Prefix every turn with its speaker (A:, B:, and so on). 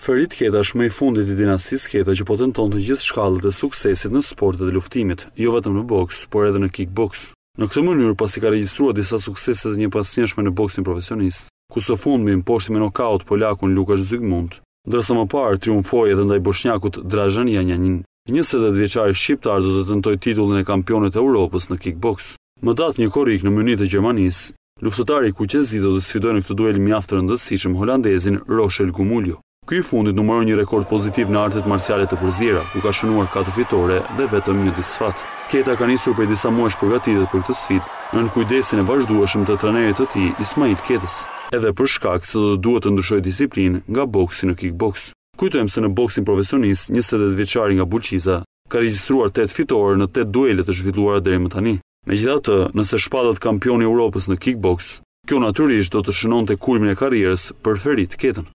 A: Ferit Keta është më i fundit i dinastisë Keta që po tenton të gjithë shkallët e suksesit në sportet e luftimit, jo vetëm në boks, por edhe në kickboks. Në këtë mënyrë, pasi ka regjistruar disa suksese të njëpasnjëshme në boksin profesionist, ku së fundmi mposhti me nokaut polakun Lukasz Zygmunt, ndërsa më parë triumfoi edhe ndaj bosnjakut Dražan Janjanin. 28 vjeçari shqiptar do të tentojë titullin e kampionit të Europës në kickboks. Më datë një korrik në Munich të Gjermanisë, luftëtari Kuqezi do të sfidojë në këtë duel mjaft të rëndësishëm holandezin Rochel Gumuljo. Ky i fundit numëron një rekord pozitiv në artet marciale të përzierë, ku ka shënuar 4 fitore dhe vetëm një disfat. Keta ka nisur prej disa muajsh përgatitet për këtë sfidë, nën kujdesin e vazhdueshëm të trajnerit të tij, Ismail Ketës, edhe për shkak se do duhet të ndryshojë disiplinë nga boksi në kickboks. Kujtojmë se në boksin profesionist, 28 vjeçari nga Bulqiza ka regjistruar 8 fitore në 8 duele të zhvilluara deri më tani. Megjithatë, nëse shpatet kampioni i Europës në kickboks, kjo natyrisht do të shënonte kulmin e karrierës për Ferit Ketën.